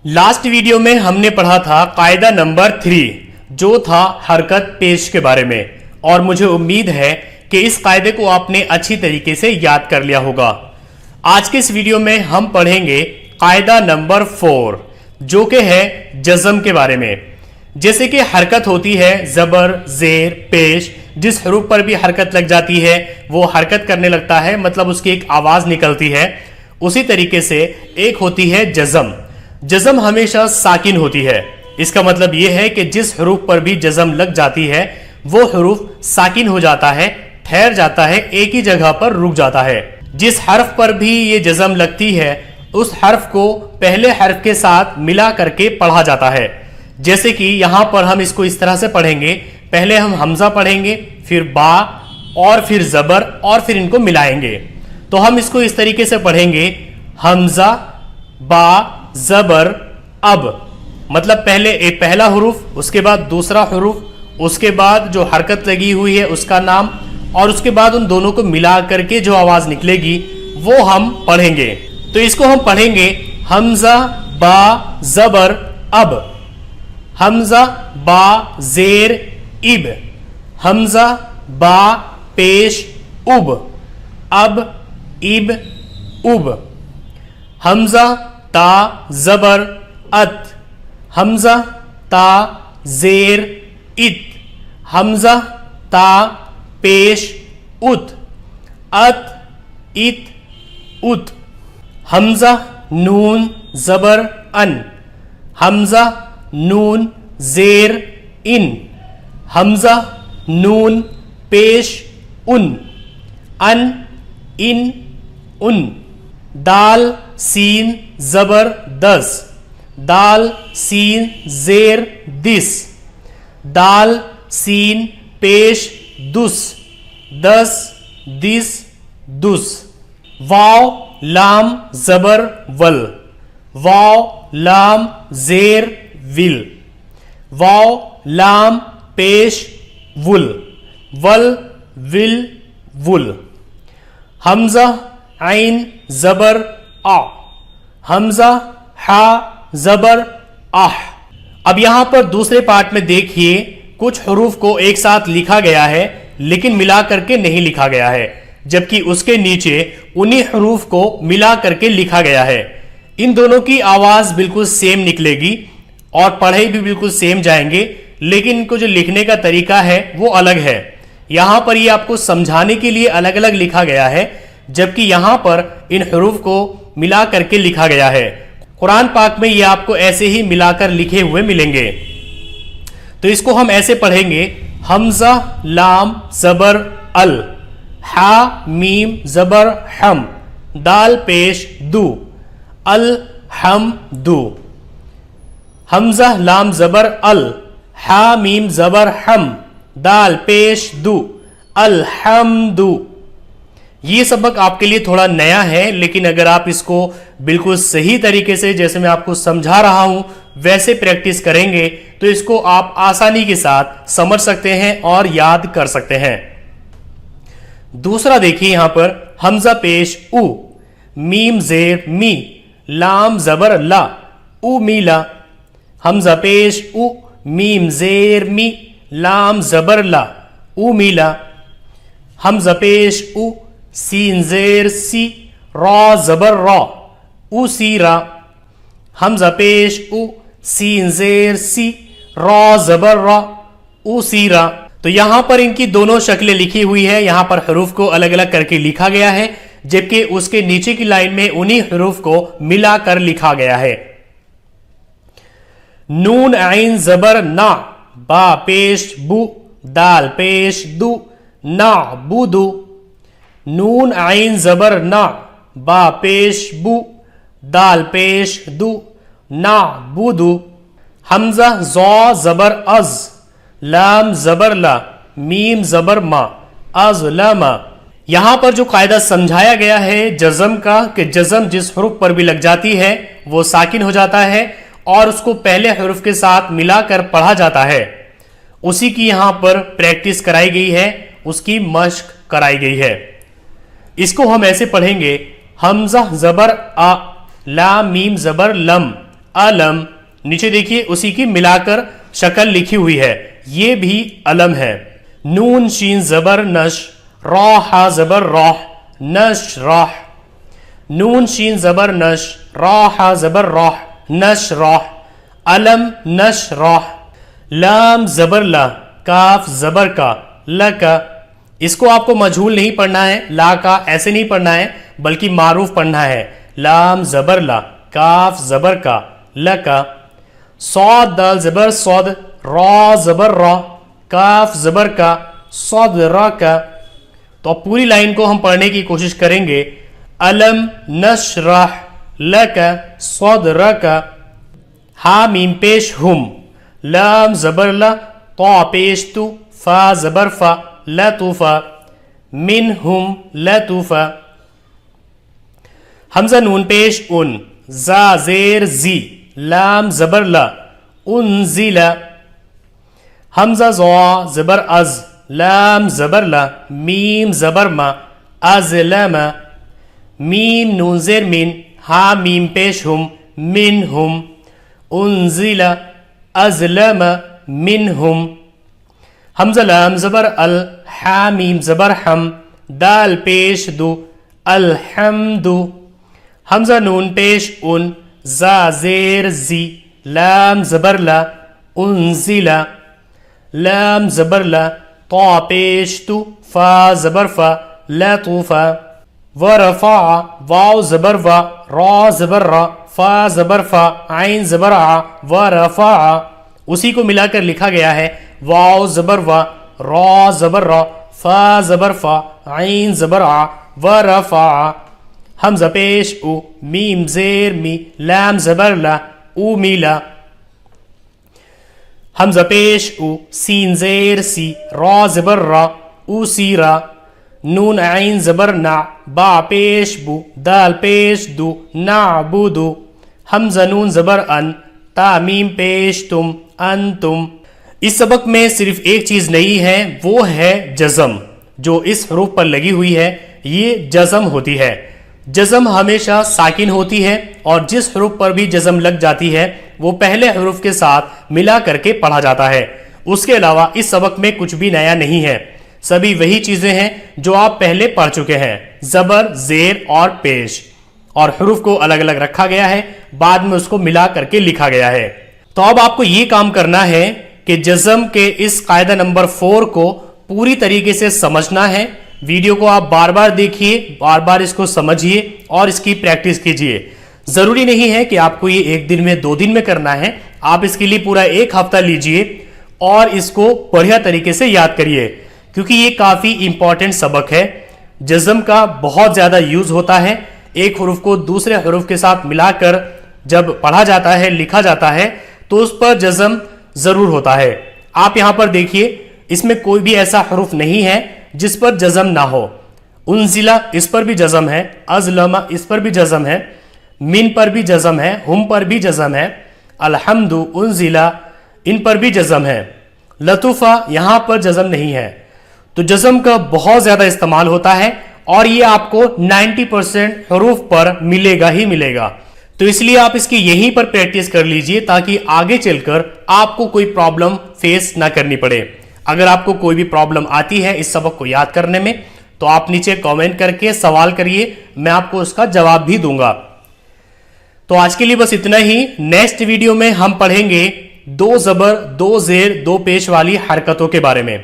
Last video में हमने पढ़ा था कायदा नंबर 3 जो था हरकत पेश के बारे में, और मुझे उम्मीद है कि इस कायदे को आपने अच्छी तरीके से याद कर लिया होगा। आज के इस वीडियो में हम पढ़ेंगे कायदा नंबर 4 जो कि है जज़म के बारे में। जैसे कि हरकत होती है जबर जेर पेश, जिस हरूफ पर भी हरकत लग जाती है वो हरकत करने लगता है, मतलब उसकी एक आवाज निकलती है। उसी तरीके से एक होती है जज़म। जज़म हमेशा साकिन होती है। इसका मतलब यह है कि जिस हरूफ पर भी जज़म लग जाती है वो हरूफ साकिन हो जाता है, ठहर जाता है, एक ही जगह पर रुक जाता है। जिस हर्फ पर भी ये जज़म लगती है उस हर्फ को पहले हर्फ के साथ मिला करके पढ़ा जाता है। जैसे कि यहां पर हम इसको इस तरह से पढ़ेंगे, पहले हम हमजा पढ़ेंगे, फिर बा और फिर जबर और फिर इनको मिलाएंगे। तो हम इसको इस तरीके से पढ़ेंगे, हमजा बा जबर अब, मतलब पहले एक पहला हरूफ, उसके बाद दूसरा हरूफ, उसके बाद जो हरकत लगी हुई है उसका नाम, और उसके बाद उन दोनों को मिला करके जो आवाज निकलेगी वो हम पढ़ेंगे। तो इसको हम पढ़ेंगे हमजा बा जबर अब, हमजा बा जेर इब, हमजा बा पेश उब, अब इब उब, हमजा ता जबर अत, हमजा ता जेर इत, हमजा ता पेश उत, अत इत उत, हमजा नून जबर अन, हमजा नून जेर इन, हमजा नून पेश उन, अन इन उन, दाल सीन जबर दस, दाल सीन जेर दिस, दाल सीन पेश दुस, दस दिस दुस, वाव लाम जबर वल, वाव लाम जेर विल, वाव लाम पेश वुल, वल विल वुल, हमजा आइन जबर आ, हमजा हा जबर आह। अब यहां पर दूसरे पार्ट में देखिए, कुछ हरूफ को एक साथ लिखा गया है लेकिन मिला करके नहीं लिखा गया है, जबकि उसके नीचे उन्हीं हरूफ को मिला करके लिखा गया है। इन दोनों की आवाज बिल्कुल सेम निकलेगी और पढ़े भी बिल्कुल सेम जाएंगे, लेकिन इनको जो लिखने का तरीका है वो अलग है। यहां पर ये आपको समझाने के लिए अलग अलग लिखा गया है, जबकि यहां पर इन हरूफ को मिला करके लिखा गया है। कुरान पाक में ये आपको ऐसे ही मिलाकर लिखे हुए मिलेंगे। तो इसको हम ऐसे पढ़ेंगे, हमजा लाम जबर अल, हा मीम जबर हम, दाल पेश दू, अल हम दू, हमजा लाम जबर अल, हा मीम जबर हम, दाल पेश दू, अल हम दू। ये सबक आपके लिए थोड़ा नया है, लेकिन अगर आप इसको बिल्कुल सही तरीके से, जैसे मैं आपको समझा रहा हूं वैसे प्रैक्टिस करेंगे तो इसको आप आसानी के साथ समझ सकते हैं और याद कर सकते हैं। दूसरा देखिए यहां पर, हमजा पेश उ, मीम जेर मी, लाम जबर ला, उ मीला, हमजा पेश उ, मीम जेर मी, लाम जबर ला, उ मीला, हमजा पेश उ, सीन जेर सी, रा जबर रा, उ सीरा, हमजा पेश उ, सीन जेर सी, रा जबर रा, उ सीरा। तो यहां पर इनकी दोनों शक्लें लिखी हुई है। यहां पर हरूफ को अलग अलग करके लिखा गया है, जबकि उसके नीचे की लाइन में उन्हीं हरूफ को मिलाकर लिखा गया है। नून आइन जबर ना, बा पेश बु, दाल पेश दू, ना बुदू, नून आइन जबर ना, बा पेश बु, दाल पेश दू, ना बुदू, हमजा जौ जबर अज, लाम जबर ला, मीम जबर मा, अज लामा। यहां पर जो कायदा समझाया गया है जज़म का, कि जज़म जिस हरूफ पर भी लग जाती है वो साकिन हो जाता है और उसको पहले हरूफ के साथ मिलाकर पढ़ा जाता है, उसी की यहां पर प्रैक्टिस कराई गई है, उसकी मश्क कराई गई है। इसको हम ऐसे पढ़ेंगे, हमजा जबर आ, लाम मीम जबर लम, अलम, नीचे देखिए उसी की मिलाकर शक्ल लिखी हुई है, ये भी अलम है। नून शीन जबर नश, रा हा जबर राह, नश राह। नून शीन जबर नश, रा हा जबर राह, नश राह। अलम नश राह। लाम जबर ला, काफ जबर का, ल का। इसको आपको मजहूल नहीं पढ़ना है, ला का ऐसे नहीं पढ़ना है, बल्कि मारूफ पढ़ना है। लाम जबर ला, काफ जबर का, ल का। सौद दाल जबर सौद, रा जबर रा, काफ जबर का, सौद रा का। तो अब पूरी लाइन को हम पढ़ने की कोशिश करेंगे। अलम नशरह लका सदरका। हा मीम पेश हुम, लाम जबर ला, तो पेश तु, फा जबर फा, लतुफा। मिन हुम लतुफा। हमजा नून पेश उन, जा जेर जी, लाम जबर ला, उनजिला। हमजा ज़ा जबर अज, लाम जबर ला, मीम जबर मा, अज़लमा। मीम नून ज़ेर मिन, हा मीम पेश हुम, मिन हुम। उनजिला अज़लमा मिनहुम। हमजा लाम जबर अल, हा मीम जबर हम, दाल पेश दु, अलहम्दु। हमजा नून पेश उन, जा जेर जी, लाम जबर ला, उनजिला। लाम जबर ला, तो पेश तु, फा जबर फा, लतुफा। वरफा, वाव जबर वा, रा जबर रा, फा जबर फा, आइन जबर आ, वरफा। उसी को मिलाकर लिखा गया है। वाव जबर वा, रा जबर रा, फा जबर फा, आइन जबर आ, वरफा। हमजा पेश उ, मीम जेर मी, लाम जबर ला, उमिला। हमजा पेश उ, सीन जेर सी, रा जबर रा, उसीरा। नून आइन जबर ना, बा पेश बु, दाल पेश दु, नाबुदु। हमजा नून जबर अन, ता मीम पेश तुम, अंतुम। इस सबक में सिर्फ एक चीज नहीं है, वो है जज़म। जो इस हरूफ पर लगी हुई है ये जज़म होती है। जज़म हमेशा साकिन होती है और जिस हरूफ पर भी जज़म लग जाती है वो पहले हरूफ के साथ मिला करके पढ़ा जाता है। उसके अलावा इस सबक में कुछ भी नया नहीं है, सभी वही चीजें हैं जो आप पहले पढ़ चुके हैं। जबर, जेर और पेश, और हरूफ को अलग अलग रखा गया है, बाद में उसको मिला करके लिखा गया है। तो अब आपको ये काम करना है कि जज़म के इस कायदा नंबर 4 को पूरी तरीके से समझना है। वीडियो को आप बार बार देखिए, बार बार इसको समझिए और इसकी प्रैक्टिस कीजिए। जरूरी नहीं है कि आपको ये 1 दिन में 2 दिन में करना है, आप इसके लिए पूरा 1 हफ्ता लीजिए और इसको बढ़िया तरीके से याद करिए, क्योंकि ये काफी इंपॉर्टेंट सबक है। जज़म का बहुत ज्यादा यूज होता है। एक हरूफ को दूसरे हरूफ के साथ मिलाकर जब पढ़ा जाता है, लिखा जाता है, तो उस पर जज़म जरूर होता है। आप यहां पर देखिए, इसमें कोई भी ऐसा हरूफ नहीं है जिस पर जज़म ना हो। उनजिला, इस पर भी जज़म है। अज़लमा, इस पर भी जज़म है। मिन पर भी जज़म है। हुम पर भी जज़म है। अलहम्दु, उनजिला, इन पर भी जज़म है। लतुफा, यहां पर जज़म नहीं है। तो जज़म का बहुत ज्यादा इस्तेमाल होता है और ये आपको 90% हरूफ पर मिलेगा ही मिलेगा। तो इसलिए आप इसकी यहीं पर प्रैक्टिस कर लीजिए ताकि आगे चलकर आपको कोई प्रॉब्लम फेस ना करनी पड़े। अगर आपको कोई भी प्रॉब्लम आती है इस सबक को याद करने में तो आप नीचे कमेंट करके सवाल करिए, मैं आपको उसका जवाब भी दूंगा। तो आज के लिए बस इतना ही। नेक्स्ट वीडियो में हम पढ़ेंगे 2 जबर 2 जेर 2 पेश वाली हरकतों के बारे में।